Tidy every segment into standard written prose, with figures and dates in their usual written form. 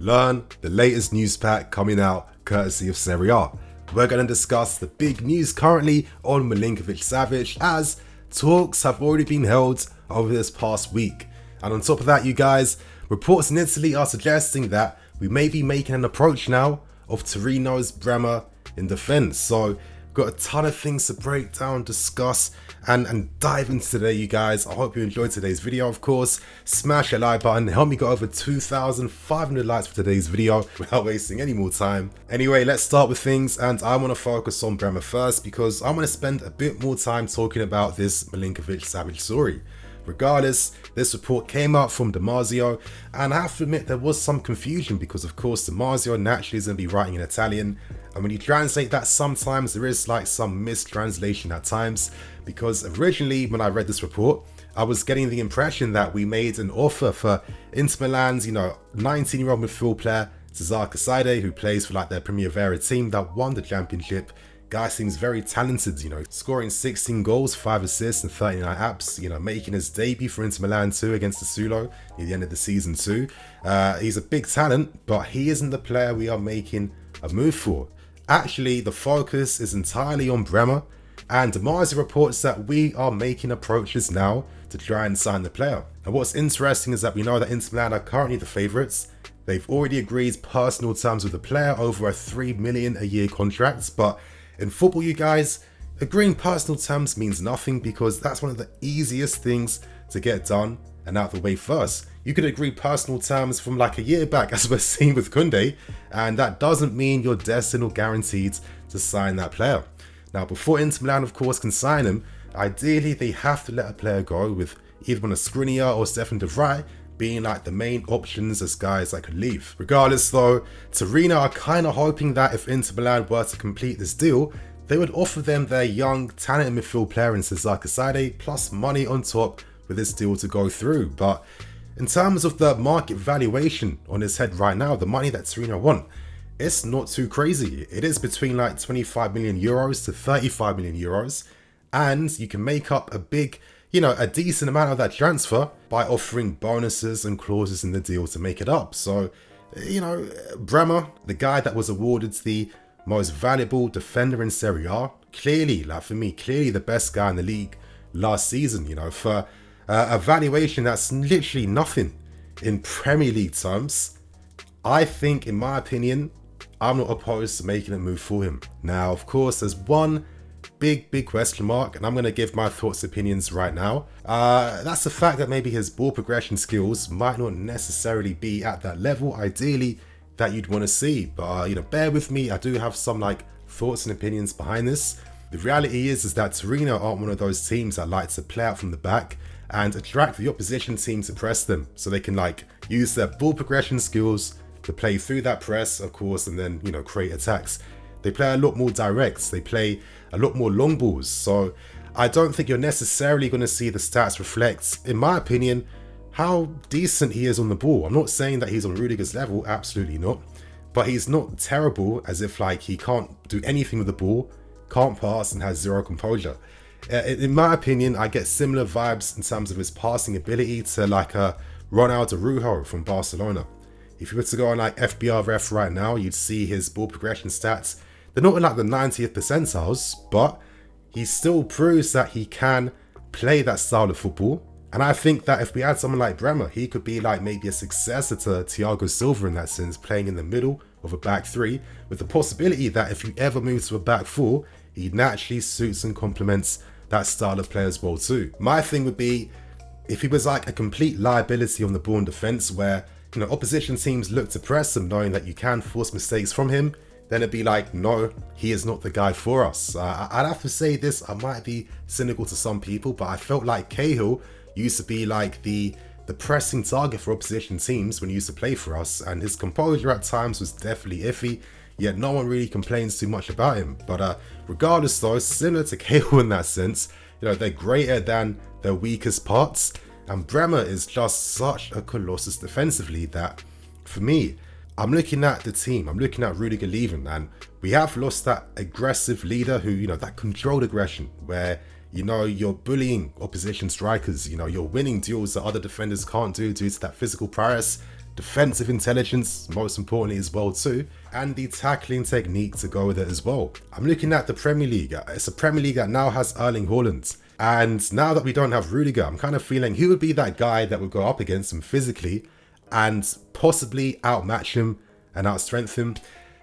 Learn the latest news pack coming out courtesy of SARRI. We're going to discuss the big news currently on Milinkovic-Savic, as talks have already been held over this past week. And on top of that, you guys, reports in Italy are suggesting that we may be making an approach now of Torino's Bremer in defence. So got a ton of things to break down, discuss, and dive into today, you guys. I hope you enjoyed today's video. Of course, smash a like button, help me get over 2,500 likes for today's video without wasting any more time. Anyway, let's start with things, and I want to focus on Bremer first because I want to spend a bit more time talking about this Milinkovic-Savic story. Regardless, this report came out from Lazio, and I have to admit there was some confusion because of course Lazio naturally is going to be writing in Italian, and when you translate that sometimes there is like some mistranslation at times, because originally when I read this report I was getting the impression that we made an offer for Inter Milan's 19-year-old midfield player TUCHEL, who plays for like their Primavera team that won the championship. Guy seems very talented, scoring 16 goals, 5 assists and 39 apps, making his debut for Inter Milan too against the Sulo near the end of the season too. He's a big talent, but he isn't the player we are making a move for. Actually, the focus is entirely on Bremer, and Lazio reports that we are making approaches now to try and sign the player. And what's interesting is that we know that Inter Milan are currently the favourites. They've already agreed personal terms with the player over a $3 million a year contract, but in football, you guys, agreeing personal terms means nothing because that's one of the easiest things to get done and out the way first. You could agree personal terms from like a year back, as we're seeing with Koundé, and that doesn't mean you're destined or guaranteed to sign that player. Now, before Inter Milan, of course, can sign him, ideally they have to let a player go, with either one of Skriniar or Stefan de Vrij being like the main options as guys that could leave. Regardless though, Torino are kind of hoping that if Inter Milan were to complete this deal, they would offer them their young, talented midfield player in TUCHEL plus money on top for this deal to go through. But in terms of the market valuation on his head right now, the money that Torino want, it's not too crazy. It is between like 25 million euros to 35 million euros, and you can make up a big, a decent amount of that transfer by offering bonuses and clauses in the deal to make it up. So, Bremer, the guy that was awarded the most valuable defender in Serie A, clearly, for me, clearly the best guy in the league last season, for a valuation that's literally nothing in Premier League terms. I think, in my opinion, I'm not opposed to making a move for him. Now, of course, there's one big question mark, and I'm going to give my thoughts and opinions right now. That's the fact that maybe his ball progression skills might not necessarily be at that level ideally that you'd want to see, but bear with me, I do have some thoughts and opinions behind this. The reality is that Torino aren't one of those teams that like to play out from the back and attract the opposition team to press them, so they can use their ball progression skills to play through that press, of course, and then create attacks. They play a lot more direct, they play a lot more long balls, so I don't think you're necessarily going to see the stats reflect, in my opinion, how decent he is on the ball. I'm not saying that he's on Rudiger's level, absolutely not, but he's not terrible as if he can't do anything with the ball, can't pass, and has zero composure. In my opinion, I get similar vibes in terms of his passing ability to a Ronaldo Araujo from Barcelona. If you were to go on FBR Ref right now, you'd see his ball progression stats. They're not in the 90th percentiles, but he still proves that he can play that style of football. And I think that if we had someone like Bremer, he could be maybe a successor to Thiago Silva in that sense, playing in the middle of a back three, with the possibility that if you ever move to a back four, he naturally suits and complements that style of play as well too. My thing would be if he was a complete liability on the ball in defense, where opposition teams look to press him knowing that you can force mistakes from him, then it'd be no, he is not the guy for us. I'd have to say this, I might be cynical to some people, but I felt like Cahill used to be the pressing target for opposition teams when he used to play for us, and his composure at times was definitely iffy, yet no one really complains too much about him. But regardless though, similar to Cahill in that sense, they're greater than their weakest parts, and Bremer is just such a colossus defensively that, for me, I'm looking at the team, I'm looking at Rudiger leaving, and we have lost that aggressive leader who, that controlled aggression, where, you're bullying opposition strikers, you're winning duels that other defenders can't do due to that physical prowess. defensive intelligence, most importantly as well too, and the tackling technique to go with it as well. I'm looking at the Premier League. It's a Premier League that now has Erling Haaland. And now that we don't have Rudiger, I'm kind of feeling who would be that guy that would go up against him physically and possibly outmatch him and outstrength him.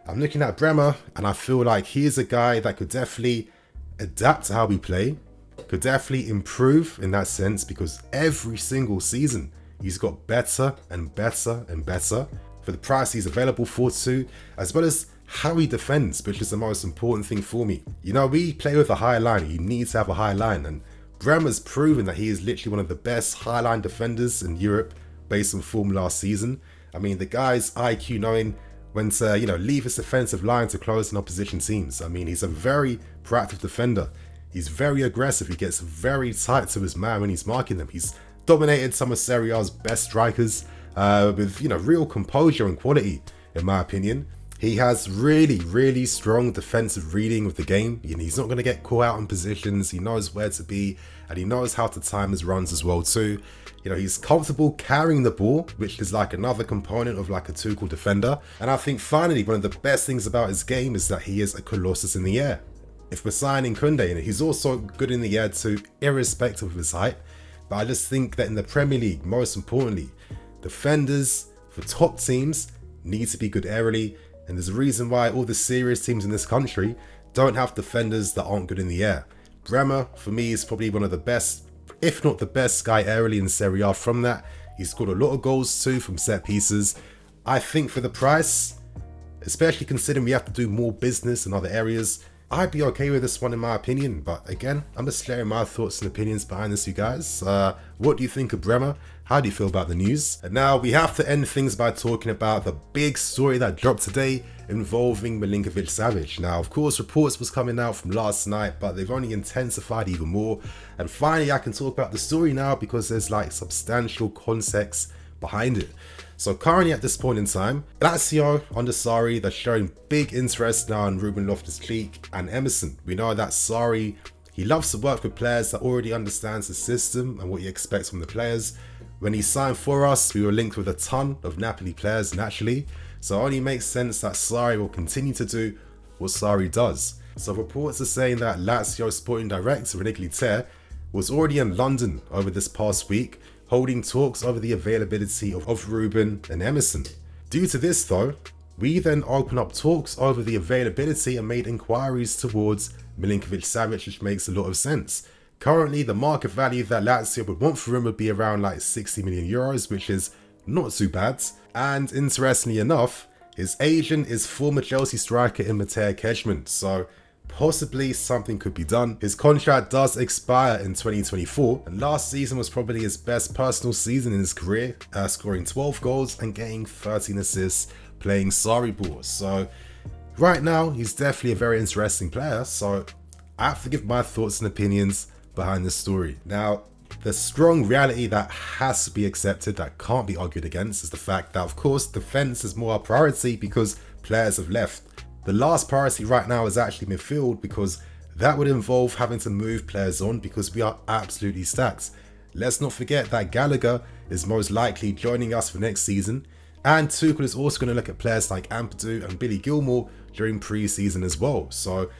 I'm looking at Bremer, and I feel like he is a guy that could definitely adapt to how we play, could definitely improve in that sense, because every single season he's got better and better and better for the price he's available for too, as well as how he defends, which is the most important thing for me. You know, we play with a high line. You need to have a high line, and Bremer's proven that he is literally one of the best high line defenders in Europe based on form last season. I mean, the guy's IQ knowing when to, leave his defensive line to close in opposition teams. I mean, he's a very proactive defender. He's very aggressive. He gets very tight to his man when he's marking them. He's dominated some of Serie A's best strikers with, real composure and quality, in my opinion. He has really, really strong defensive reading of the game. He's not going to get caught out in positions. He knows where to be, and he knows how to time his runs as well too. He's comfortable carrying the ball, which is like another component of like a TUCHEL defender. And I think finally, one of the best things about his game is that he is a colossus in the air. If we're signing Koundé, he's also good in the air too, irrespective of his height. But I just think that in the Premier League, most importantly, defenders for top teams need to be good aerially. And there's a reason why all the serious teams in this country don't have defenders that aren't good in the air. Bremer, for me, is probably one of the best, if not the best guy aerially in Serie A from that. He's scored a lot of goals too from set pieces. I think for the price, especially considering we have to do more business in other areas, I'd be okay with this one in my opinion. But again, I'm just sharing my thoughts and opinions behind this, you guys. What do you think of Bremer? How do you feel about the news? And now we have to end things by talking about the big story that dropped today involving Milinkovic-Savic. Now, of course, reports was coming out from last night, but they've only intensified even more. And finally, I can talk about the story now because there's like substantial context behind it. So currently at this point in time, Lazio under SARRI, they're showing big interest now in loftus and Emerson. We know that SARRI, he loves to work with players that already understands the system and what he expects from the players. When he signed for us, we were linked with a ton of Napoli players naturally, so it only makes sense that SARRI will continue to do what SARRI does. So reports are saying that Lazio sporting director Milinkovic-Savic was already in London over this past week, holding talks over the availability of Ruben and Emerson. Due to this though, we then opened up talks over the availability and made inquiries towards Milinkovic-Savic, which makes a lot of sense. Currently, the market value that Lazio would want for him would be around like 60 million euros, which is not too bad. And interestingly enough, his agent is former Chelsea striker Matteo Kejman, so possibly something could be done. His contract does expire in 2024, and last season was probably his best personal season in his career, scoring 12 goals and getting 13 assists playing SARRI ball. So right now, he's definitely a very interesting player, so I have to give my thoughts and opinions behind this story. Now, the strong reality that has to be accepted, that can't be argued against, is the fact that, of course, defense is more our priority because players have left. The last priority right now is actually midfield, because that would involve having to move players on because we are absolutely stacked. Let's not forget that Gallagher is most likely joining us for next season, and Tuchel is also going to look at players like Ampadu and Billy Gilmore during pre-season as well. So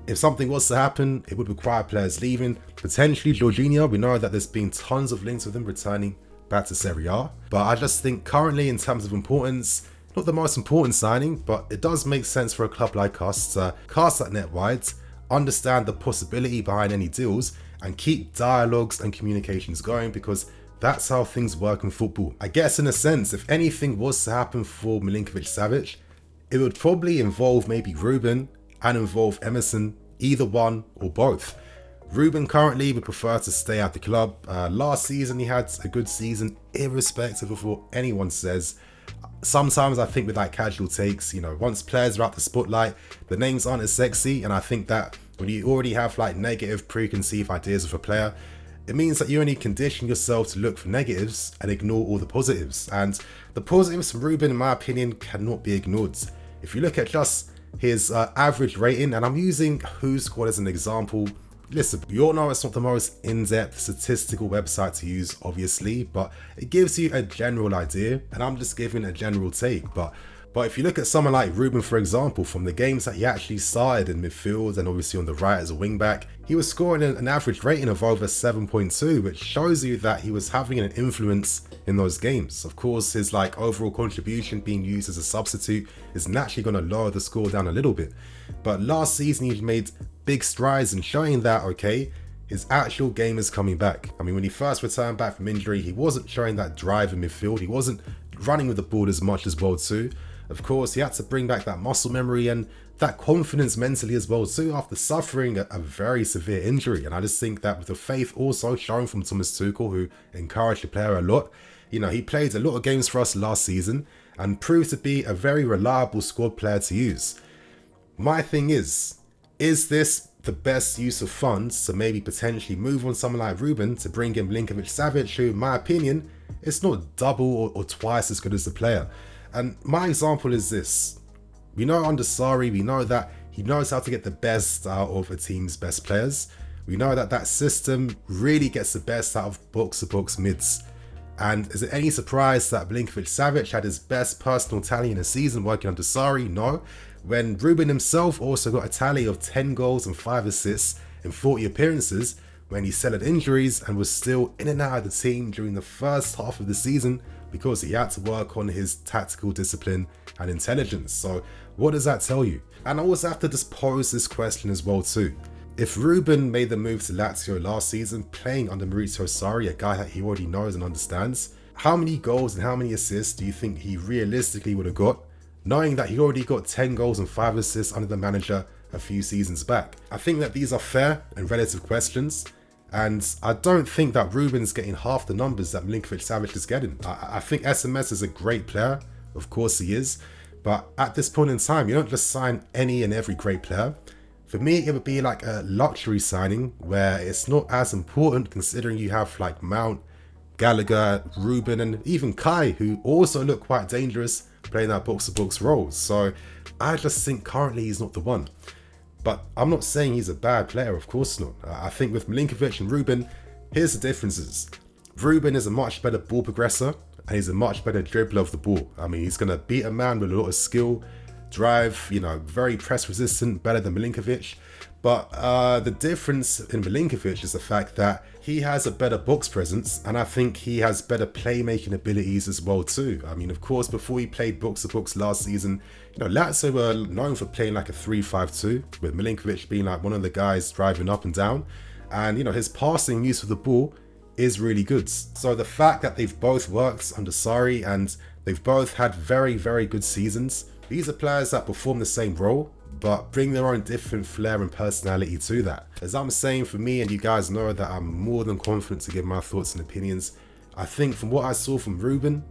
if something was to happen, it would require players leaving. Potentially Jorginho, we know that there's been tons of links with him returning back to Serie A. But I just think currently in terms of importance, not the most important signing, but it does make sense for a club like us to cast that net wide, understand the possibility behind any deals, and keep dialogues and communications going, because that's how things work in football. I guess in a sense, if anything was to happen for Milinkovic-Savic, it would probably involve maybe Ruben and involve Emerson, either one or both. Ruben currently would prefer to stay at the club. Last season he had a good season, irrespective of what anyone says. Sometimes I think with like casual takes, once players are out the spotlight, the names aren't as sexy, and I think that when you already have like negative preconceived ideas of a player, it means that you only condition yourself to look for negatives and ignore all the positives. And the positives from Ruben, in my opinion, cannot be ignored. If you look at just his average rating, and I'm using Who Squad as an example listen, we all know it's not the most in-depth statistical website to use, obviously, but it gives you a general idea, and I'm just giving a general take. But if you look at someone like Ruben, for example, from the games that he actually started in midfield and obviously on the right as a wing-back, he was scoring an average rating of over 7.2, which shows you that he was having an influence in those games. Of course, his overall contribution being used as a substitute is naturally going to lower the score down a little bit. But last season, he made big strides in showing that, okay, his actual game is coming back. I mean, when he first returned back from injury, he wasn't showing that drive in midfield. He wasn't running with the ball as much as well too. Of course, he had to bring back that muscle memory and that confidence mentally as well too, after suffering a very severe injury. And I just think that with the faith also shown from Thomas Tuchel, who encouraged the player a lot, you know, he played a lot of games for us last season and proved to be a very reliable squad player to use. My thing is this the best use of funds to maybe potentially move on someone like Ruben to bring in Milinkovic-Savic, who, in my opinion, is not double or twice as good as the player? And my example is this. We know under SARRI, we know that he knows how to get the best out of a team's best players. We know that that system really gets the best out of box-to-box mids. And is it any surprise that Milinkovic-Savic had his best personal tally in a season working under SARRI? No. When Ruben himself also got a tally of 10 goals and 5 assists in 40 appearances when he suffered injuries and was still in and out of the team during the first half of the season because he had to work on his tactical discipline and intelligence. So what does that tell you? And I also have to just pose this question as well too. If Ruben made the move to Lazio last season, playing under Maurizio Sarri, a guy that he already knows and understands, how many goals and how many assists do you think he realistically would have got, knowing that he already got 10 goals and 5 assists under the manager a few seasons back? I think that these are fair and relative questions, and I don't think that Ruben's getting half the numbers that Milinkovic-Savic is getting. I think SMS is a great player, of course he is, but at this point in time, you don't just sign any and every great player. For me, it would be like a luxury signing where it's not as important, considering you have like Mount, Gallagher, Ruben, and even Kai, who also look quite dangerous playing that box-to-box roles. So I just think currently he's not the one. But I'm not saying he's a bad player, of course not. I think with Milinkovic and Ruben, here's the differences. Ruben is a much better ball progressor and he's a much better dribbler of the ball. I mean, he's going to beat a man with a lot of skill, drive, you know, very press resistant, better than Milinkovic. But the difference in Milinkovic is the fact that he has a better box presence, and I think he has better playmaking abilities as well too. I mean, of course, before he played box-to-box last season, you know, Lazio were known for playing like a 3-5-2, with Milinkovic being like one of the guys driving up and down. And, you know, his passing use of the ball is really good. So the fact that they've both worked under Sarri and they've both had very, very good seasons, these are players that perform the same role, but bring their own different flair and personality to that. As I'm saying, for me, and you guys know that I'm more than confident to give my thoughts and opinions, I think from what I saw from Ruben,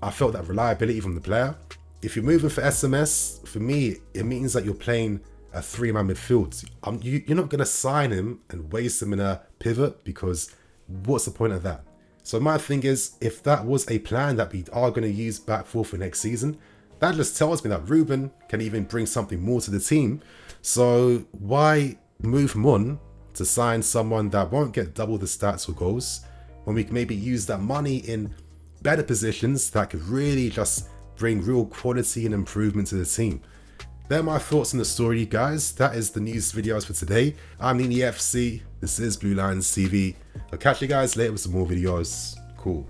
I felt that reliability from the player. If you're moving for SMS, for me, it means that you're playing a 3-man midfield. You're not going to sign him and waste him in a pivot, because what's the point of that? So my thing is, if that was a plan that we are going to use back forth for next season, that just tells me that Ruben can even bring something more to the team. So why move him on to sign someone that won't get double the stats or goals, when we can maybe use that money in better positions that could really just bring real quality and improvement to the team? They're my thoughts on the story, guys. That is the news videos for today. I'm Nini FC. This is BlueLionsTV. I'll catch you guys later with some more videos. Cool.